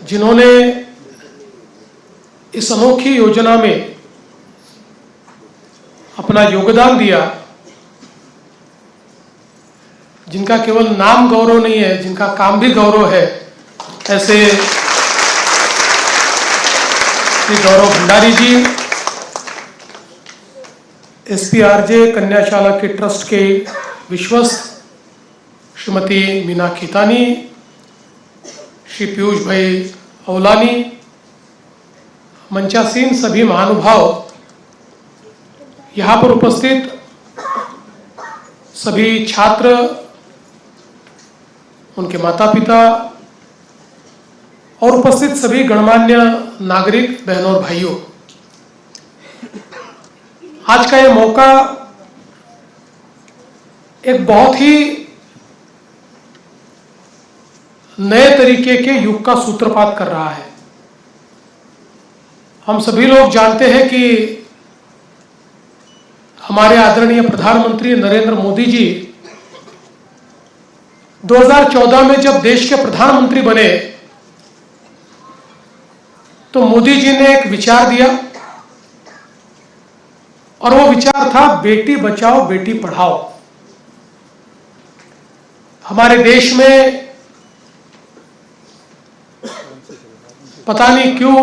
जिन्होंने इस अनोखी योजना में अपना योगदान दिया, जिनका केवल नाम गौरव नहीं है, जिनका काम भी गौरव है, ऐसे श्री गौरव भंडारी जी, एसपीआरजे कन्याशाला के ट्रस्ट के विश्वस्त श्रीमती मीना खीतानी, श्री पीयूष भाई अवलानी, मंचासीन सभी महानुभाव, यहाँ पर उपस्थित सभी छात्र, उनके माता पिता और उपस्थित सभी गणमान्य नागरिक बहनों और भाइयों, आज का ये मौका एक बहुत ही नए तरीके के युग का सूत्रपात कर रहा है। हम सभी लोग जानते हैं कि हमारे आदरणीय प्रधानमंत्री नरेंद्र मोदी जी 2014 में जब देश के प्रधानमंत्री बने तो मोदी जी ने एक विचार दिया और वो विचार था बेटी बचाओ बेटी पढ़ाओ। हमारे देश में पता नहीं क्यों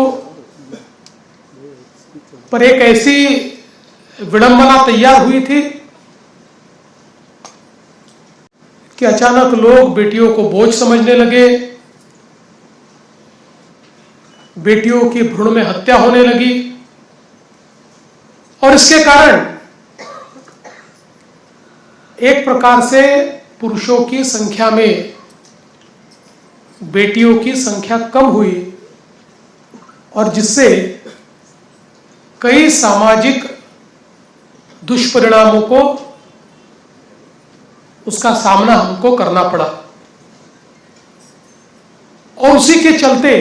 पर एक ऐसी विडंबना तैयार हुई थी कि अचानक लोग बेटियों को बोझ समझने लगे, बेटियों की भ्रूण में हत्या होने लगी और इसके कारण एक प्रकार से पुरुषों की संख्या में बेटियों की संख्या कम हुई और जिससे कई सामाजिक दुष्परिणामों को उसका सामना हमको करना पड़ा। और उसी के चलते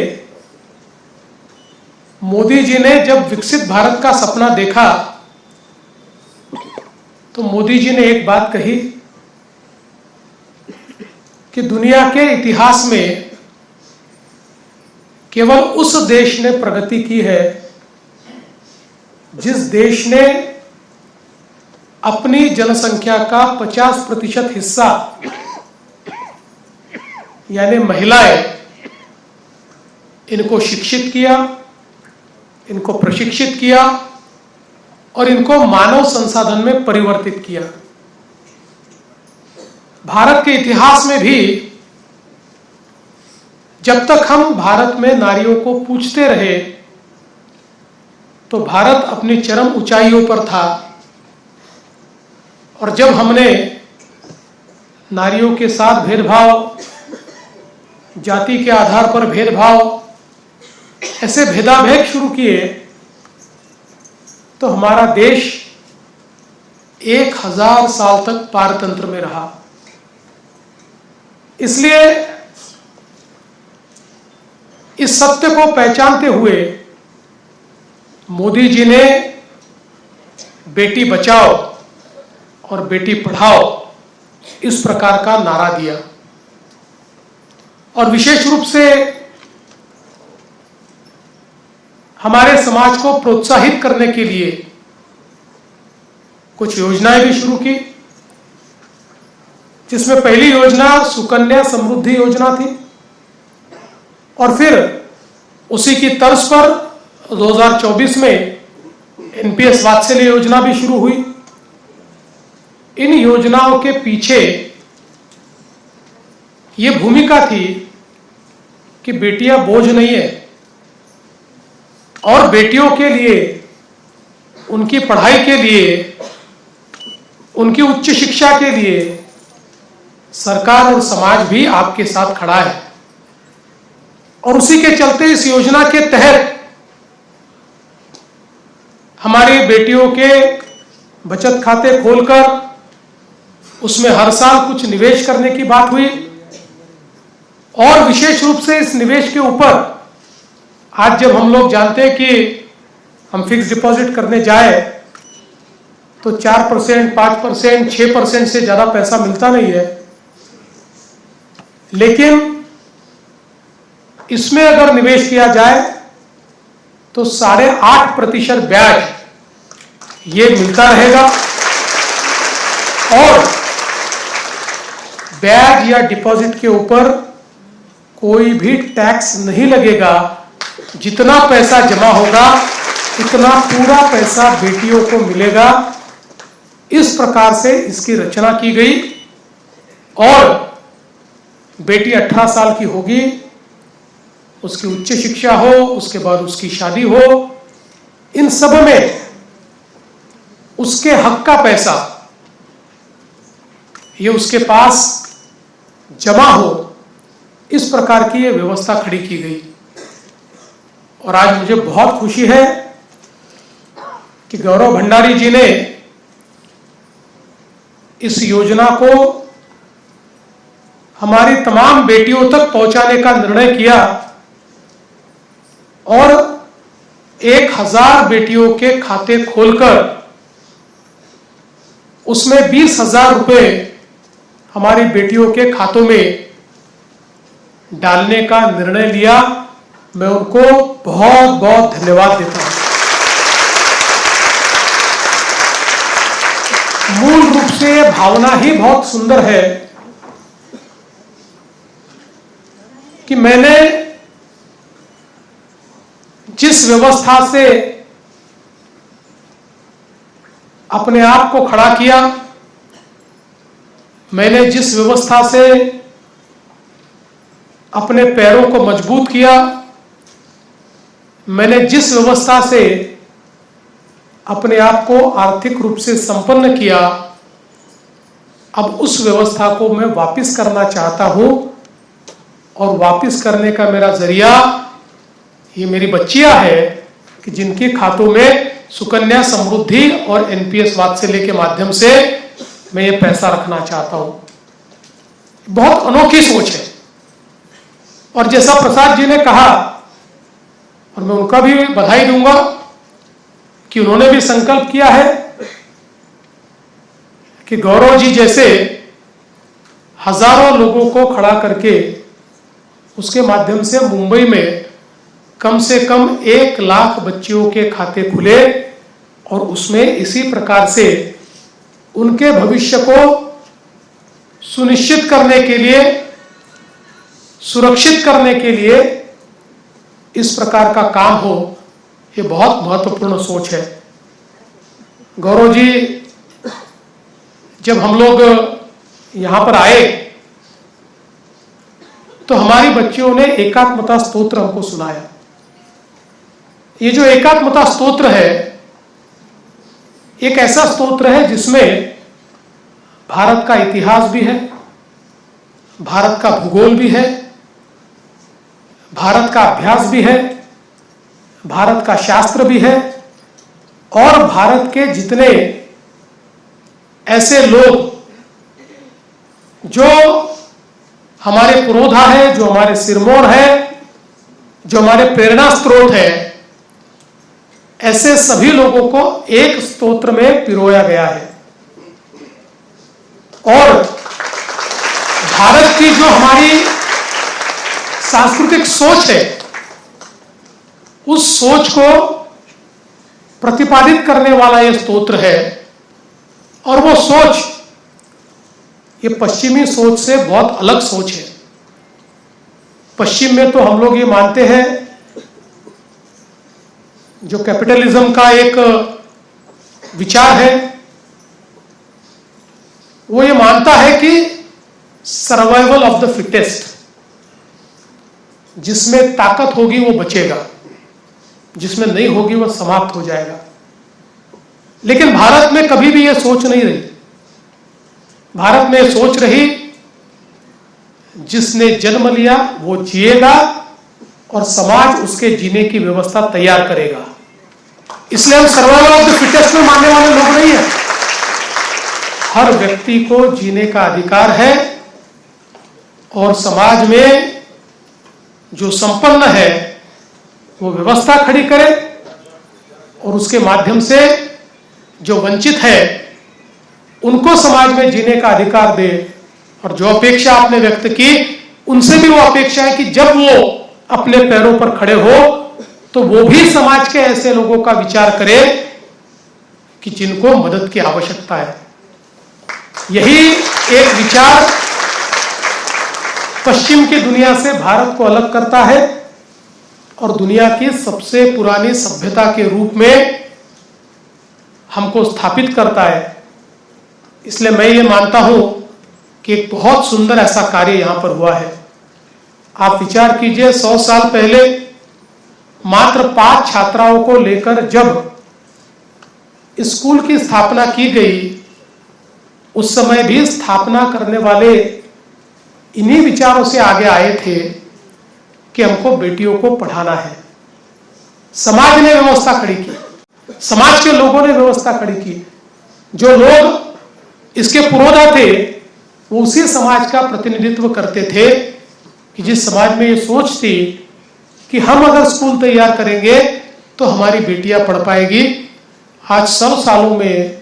मोदी जी ने जब विकसित भारत का सपना देखा तो मोदी जी ने एक बात कही कि दुनिया के इतिहास में केवल उस देश ने प्रगति की है जिस देश ने अपनी जनसंख्या का 50% हिस्सा यानी महिलाएं, इनको शिक्षित किया, इनको प्रशिक्षित किया और इनको मानव संसाधन में परिवर्तित किया। भारत के इतिहास में भी जब तक हम भारत में नारियों को पूछते रहे तो भारत अपनी चरम ऊंचाइयों पर था और जब हमने नारियों के साथ भेदभाव, जाति के आधार पर भेदभाव, ऐसे भेदाभेद शुरू किए तो हमारा देश 1000 साल तक पारतंत्र में रहा। इसलिए इस सत्य को पहचानते हुए मोदी जी ने बेटी बचाओ और बेटी पढ़ाओ इस प्रकार का नारा दिया और विशेष रूप से हमारे समाज को प्रोत्साहित करने के लिए कुछ योजनाएं भी शुरू की, जिसमें पहली योजना सुकन्या समृद्धि योजना थी और फिर उसी की तर्ज पर 2024 में एनपीएस वात्सल्य योजना भी शुरू हुई। इन योजनाओं के पीछे ये भूमिका थी कि बेटियां बोझ नहीं है और बेटियों के लिए, उनकी पढ़ाई के लिए, उनकी उच्च शिक्षा के लिए सरकार और समाज भी आपके साथ खड़ा है। और उसी के चलते इस योजना के तहत हमारी बेटियों के बचत खाते खोलकर उसमें हर साल कुछ निवेश करने की बात हुई और विशेष रूप से इस निवेश के ऊपर आज जब हम लोग जानते हैं कि हम फिक्स डिपॉजिट करने जाए तो 4%, 5%, 6% से ज्यादा पैसा मिलता नहीं है, लेकिन इसमें अगर निवेश किया जाए तो 8.5% ब्याज ये मिलता रहेगा और ब्याज या डिपॉजिट के ऊपर कोई भी टैक्स नहीं लगेगा। जितना पैसा जमा होगा उतना पूरा पैसा बेटियों को मिलेगा। इस प्रकार से इसकी रचना की गई और बेटी 18 साल की होगी, उसकी उच्च शिक्षा हो, उसके बाद उसकी शादी हो, इन सब में उसके हक का पैसा ये उसके पास जमा हो, इस प्रकार की ये व्यवस्था खड़ी की गई। और आज मुझे बहुत खुशी है कि गौरव भंडारी जी ने इस योजना को हमारी तमाम बेटियों तक पहुंचाने का निर्णय किया और 1000 बेटियों के खाते खोलकर उसमें 20,000 रुपए हमारी बेटियों के खातों में डालने का निर्णय लिया। मैं उनको बहुत बहुत धन्यवाद देता हूं। मूल रूप से यह भावना ही बहुत सुंदर है कि मैंने जिस व्यवस्था से अपने आप को खड़ा किया, मैंने जिस व्यवस्था से अपने पैरों को मजबूत किया, मैंने जिस व्यवस्था से अपने आप को आर्थिक रूप से संपन्न किया, अब उस व्यवस्था को मैं वापस करना चाहता हूं। और वापस करने का मेरा जरिया ये मेरी बच्चियां है कि जिनके खातों में सुकन्या समृद्धि और एनपीएस वात्सल्य के माध्यम से मैं ये पैसा रखना चाहता हूं। बहुत अनोखी सोच है। और जैसा प्रसाद जी ने कहा, और मैं उनका भी बधाई दूंगा कि उन्होंने भी संकल्प किया है कि गौरव जी जैसे हजारों लोगों को खड़ा करके उसके माध्यम से मुंबई में कम से कम 1 लाख बच्चियों के खाते खुले और उसमें इसी प्रकार से उनके भविष्य को सुनिश्चित करने के लिए, सुरक्षित करने के लिए इस प्रकार का काम हो। ये बहुत महत्वपूर्ण सोच है। गौरव जी जब हम लोग यहां पर आए तो हमारी बच्चियों ने एकात्मता स्तोत्र हमको सुनाया। ये जो एकात्मता स्तोत्र है, एक ऐसा स्तोत्र है जिसमें भारत का इतिहास भी है, भारत का भूगोल भी है, भारत का अभ्यास भी है, भारत का शास्त्र भी है और भारत के जितने ऐसे लोग जो हमारे पुरोधा है, जो हमारे सिरमौर है, जो हमारे प्रेरणा स्रोत है, ऐसे सभी लोगों को एक स्तोत्र में पिरोया गया है। और भारत की जो हमारी सांस्कृतिक सोच है, उस सोच को प्रतिपादित करने वाला यह स्तोत्र है। और वो सोच ये पश्चिमी सोच से बहुत अलग सोच है। पश्चिम में तो हम लोग ये मानते हैं, जो कैपिटलिज्म का एक विचार है, वो ये मानता है कि सर्वाइवल ऑफ द फिटेस्ट, जिसमें ताकत होगी वो बचेगा, जिसमें नहीं होगी वो समाप्त हो जाएगा। लेकिन भारत में कभी भी यह सोच नहीं रही। भारत में सोच रही जिसने जन्म लिया वो जिएगा और समाज उसके जीने की व्यवस्था तैयार करेगा। इसलिए हम सर्वाइवल ऑफ द फिटेस्ट में मानने वाले लोग नहीं हैं। हर व्यक्ति को जीने का अधिकार है और समाज में जो संपन्न है वो व्यवस्था खड़ी करे और उसके माध्यम से जो वंचित है उनको समाज में जीने का अधिकार दे। और जो अपेक्षा आपने व्यक्त की उनसे भी वो अपेक्षा है कि जब वो अपने पैरों पर खड़े हो तो वो भी समाज के ऐसे लोगों का विचार करे कि जिनको मदद की आवश्यकता है। यही एक विचार पश्चिम की दुनिया से भारत को अलग करता है और दुनिया की सबसे पुरानी सभ्यता के रूप में हमको स्थापित करता है। इसलिए मैं ये मानता हूं कि एक बहुत सुंदर ऐसा कार्य यहां पर हुआ है। आप विचार कीजिए, 100 साल पहले मात्र 5 छात्राओं को लेकर जब स्कूल की स्थापना की गई, उस समय भी स्थापना करने वाले इन्हीं विचारों से आगे आए थे कि हमको बेटियों को पढ़ाना है। समाज ने व्यवस्था खड़ी की, समाज के लोगों ने व्यवस्था खड़ी की। जो लोग इसके पुरोधा थे वो उसी समाज का प्रतिनिधित्व करते थे कि जिस समाज में ये सोच थी कि हम अगर स्कूल तैयार करेंगे तो हमारी बेटियां पढ़ पाएगी। आज 100 सालों में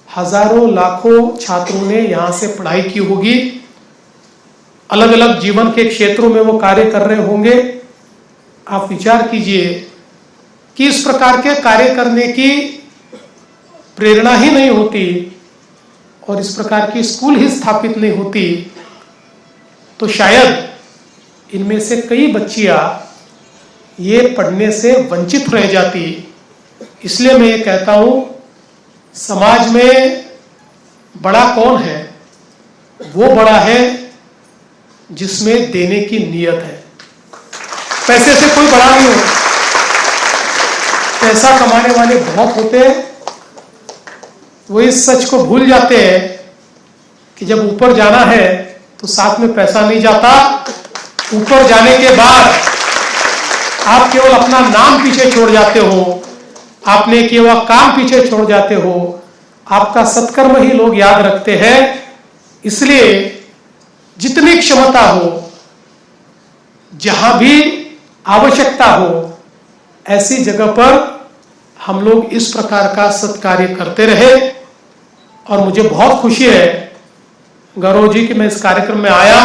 हजारों लाखों छात्रों ने यहां से पढ़ाई की होगी, अलग अलग जीवन के क्षेत्रों में वो कार्य कर रहे होंगे। आप विचार कीजिए कि इस प्रकार के कार्य करने की प्रेरणा ही नहीं होती और इस प्रकार की स्कूल ही स्थापित नहीं होती तो शायद इनमें से कई बच्चियां ये पढ़ने से वंचित रह जाती। इसलिए मैं ये कहता हूं, समाज में बड़ा कौन है? वो बड़ा है जिसमें देने की नीयत है। पैसे से कोई बड़ा नहीं होता। पैसा कमाने वाले बहुत होते हैं, वो इस सच को भूल जाते हैं कि जब ऊपर जाना है तो साथ में पैसा नहीं जाता। ऊपर जाने के बाद आप केवल अपना नाम पीछे छोड़ जाते हो, आपने किया हुआ काम पीछे छोड़ जाते हो, आपका सत्कर्म ही लोग याद रखते हैं। इसलिए जितनी क्षमता हो, जहां भी आवश्यकता हो, ऐसी जगह पर हम लोग इस प्रकार का सत्कार्य करते रहे। और मुझे बहुत खुशी है गौरव जी कि मैं इस कार्यक्रम में आया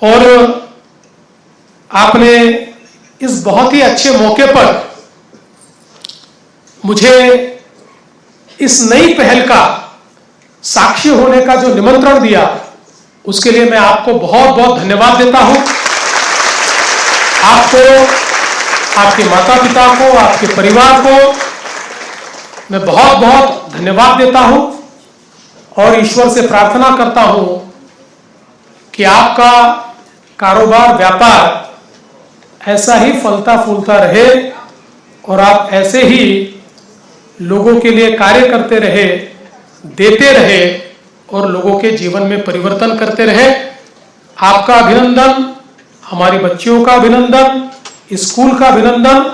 और आपने इस बहुत ही अच्छे मौके पर मुझे इस नई पहल का साक्षी होने का जो निमंत्रण दिया, उसके लिए मैं आपको बहुत बहुत धन्यवाद देता हूं। आपको, आपके माता पिता को, आपके परिवार को मैं बहुत बहुत धन्यवाद देता हूं और ईश्वर से प्रार्थना करता हूं कि आपका कारोबार, व्यापार ऐसा ही फलता फूलता रहे और आप ऐसे ही लोगों के लिए कार्य करते रहे, देते रहे और लोगों के जीवन में परिवर्तन करते रहे। आपका अभिनंदन, हमारी बच्चियों का अभिनंदन, स्कूल का अभिनंदन।